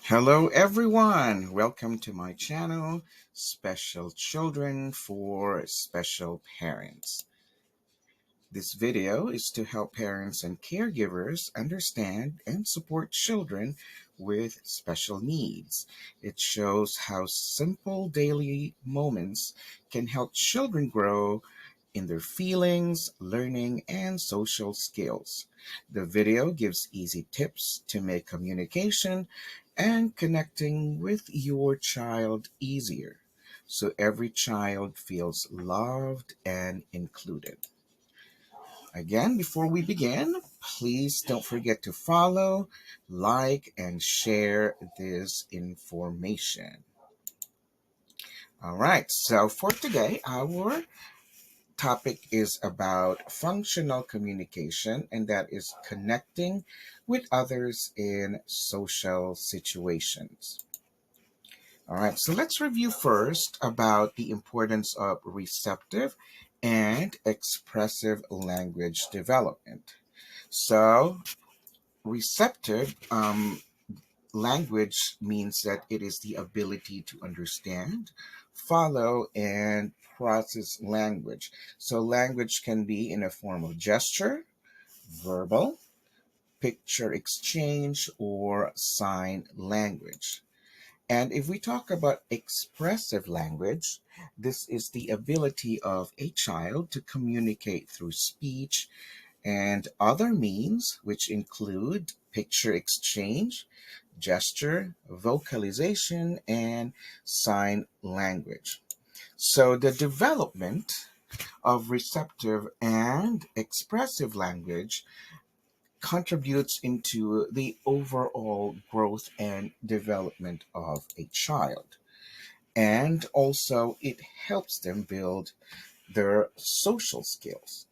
Hello, everyone. Welcome to my channel, Special Children for Special Parents. This video is to help parents and caregivers understand and support children with special needs. It shows how simple daily moments can help children grow in their feelings, learning, and social skills. The video gives easy tips to make communication and connecting with your child easier, so every child feels loved and included. Again, before we begin, please don't forget to follow, like, and share this information. All right, so for today, our topic is about functional communication, and that is connecting with others in social situations. All right, so let's review first about the importance of receptive and expressive language development. So, receptive language means that it is the ability to understand, follow, and process language. So, language can be in a form of gesture, verbal, picture exchange, or sign language. And if we talk about expressive language, this is the ability of a child to communicate through speech and other means, which include picture exchange, gesture, vocalization, and sign language. So the development of receptive and expressive language contributes into the overall growth and development of a child. And also, it helps them build their social skills.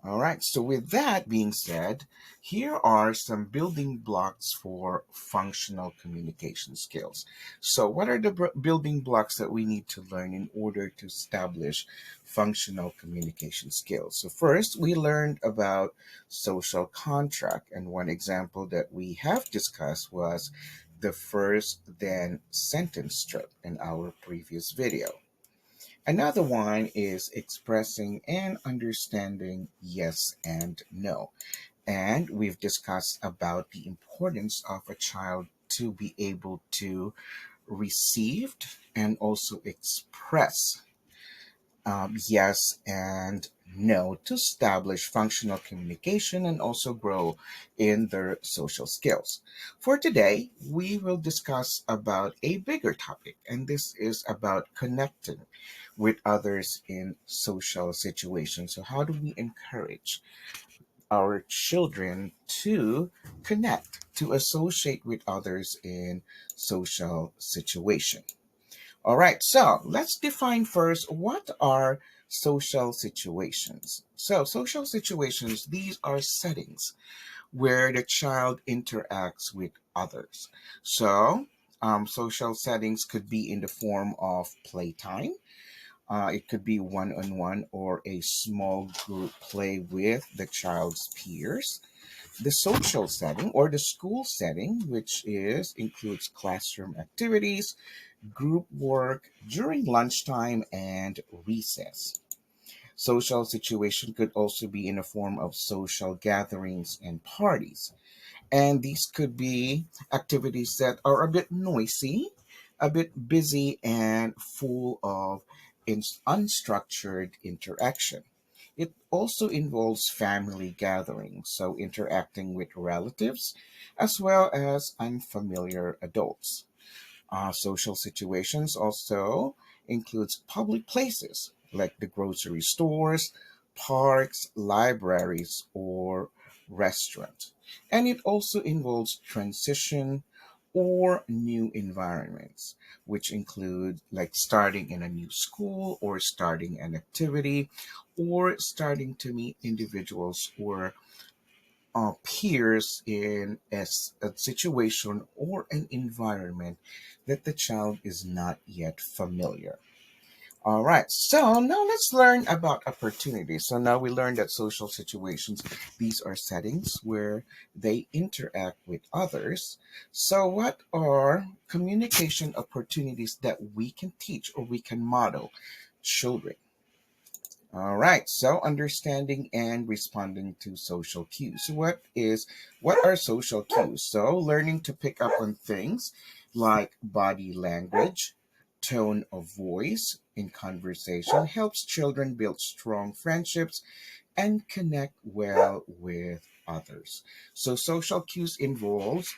All right, so with that being said, here are some building blocks for functional communication skills. So, what are the building blocks that we need to learn in order to establish functional communication skills? So, first, we learned about social contract, and one example that we have discussed was the first then sentence strip in our previous video. Another one is expressing and understanding yes and no. And we've discussed about the importance of a child to be able to receive and also express yes and no to establish functional communication and also grow in their social skills. For today, we will discuss about a bigger topic, and this is about connecting with others in social situations. So, how do we encourage our children to connect, to associate with others in social situation? All right, so let's define first what are social situations. So, social situations, these are settings where the child interacts with others. So, social settings could be in the form of playtime. It could be one on one or a small group play with the child's peers. The social setting or the school setting, which is includes classroom activities, group work during lunchtime, and recess. Social situation could also be in a form of social gatherings and parties. And these could be activities that are a bit noisy, a bit busy, and full of unstructured interaction. It also involves family gatherings, so interacting with relatives as well as unfamiliar adults. Social situations also includes public places like the grocery stores, parks, libraries, or restaurants. And it also involves transition or new environments, which include like starting in a new school or starting an activity or starting to meet individuals or peers in a situation or an environment that the child is not yet familiar. All right, so now let's learn about opportunities. So now we learned that social situations, these are settings where they interact with others. So, what are communication opportunities that we can teach or we can model children? All right, so understanding and responding to social cues. What are social cues? So learning to pick up on things like body language, tone of voice in conversation helps children build strong friendships and connect well with others. So social cues involves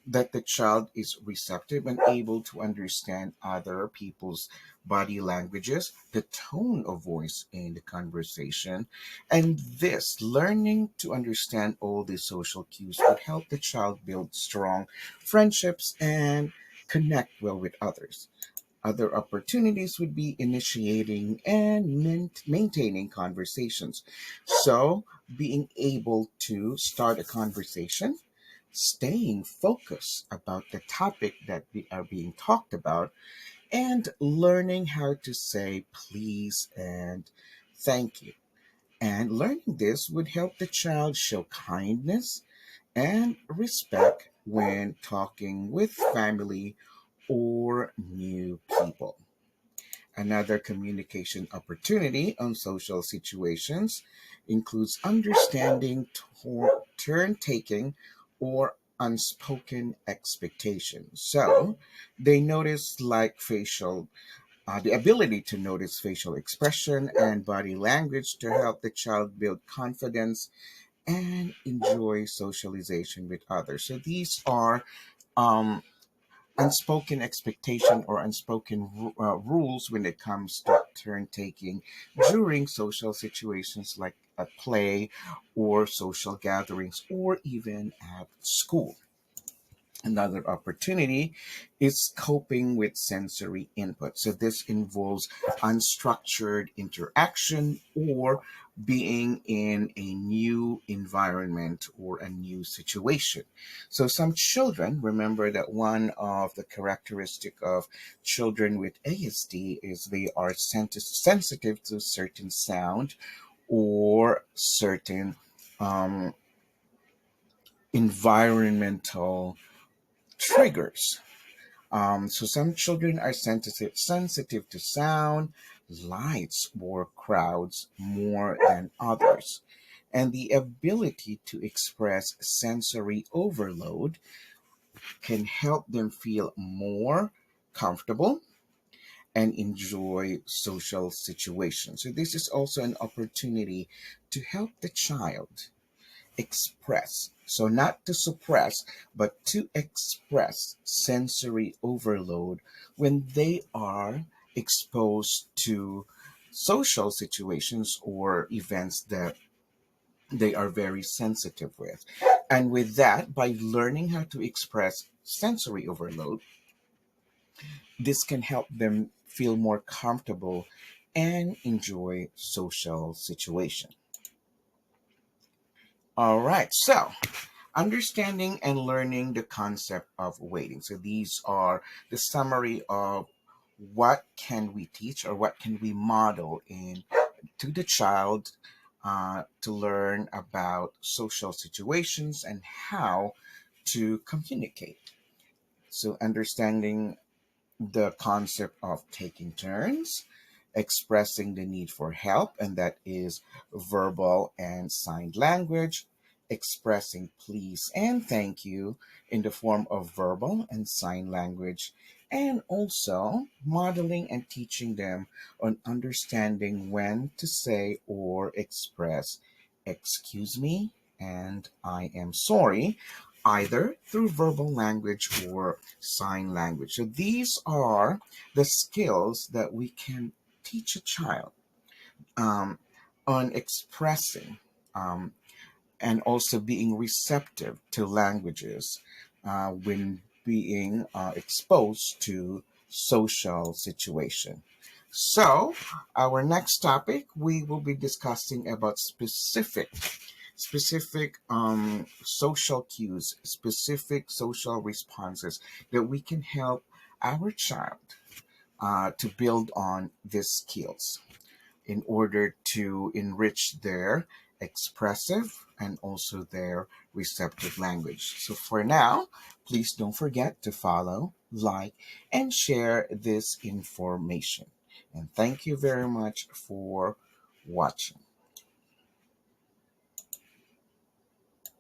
that the child is receptive and able to understand other people's body languages, the tone of voice in the conversation, and this learning to understand all the social cues would help the child build strong friendships and connect well with others. Other opportunities would be initiating and maintaining conversations. So, being able to start a conversation, staying focused about the topic that we are being talked about, and learning how to say please and thank you. And learning this would help the child show kindness and respect when talking with family or new people. Another communication opportunity on social situations includes understanding turn taking or unspoken expectations. So they notice like the ability to notice facial expression and body language to help the child build confidence and enjoy socialization with others. So these are um, unspoken expectation or unspoken rules when it comes to turn taking during social situations like at play or social gatherings or even at school. Another opportunity is coping with sensory input. So this involves unstructured interaction or being in a new environment or a new situation. So some children remember that one of the characteristic of children with ASD is they are sensitive to certain sound or certain um, environmental triggers. So some children are sensitive to sound, lights, or crowds more than others. And the ability to express sensory overload can help them feel more comfortable and enjoy social situations. So this is also an opportunity to help the child express. So, not to suppress, but to express sensory overload when they are exposed to social situations or events that they are very sensitive with. And with that, by learning how to express sensory overload, this can help them feel more comfortable and enjoy social situation. All right, so understanding and learning the concept of waiting. So these are the summary of what can we teach or what can we model in to the child to learn about social situations and how to communicate. So understanding the concept of taking turns, expressing the need for help, and that is verbal and signed language, expressing please and thank you in the form of verbal and sign language, and also modeling and teaching them on understanding when to say or express excuse me and I am sorry, either through verbal language or sign language. So these are the skills that we can teach a child um, on expressing um, and also being receptive to languages when being exposed to social situation. So, our next topic, we will be discussing about specific social cues, specific social responses that we can help our child to build on these skills in order to enrich their expressive and also their receptive language. So for now, please don't forget to follow, like, and share this information. And thank you very much for watching.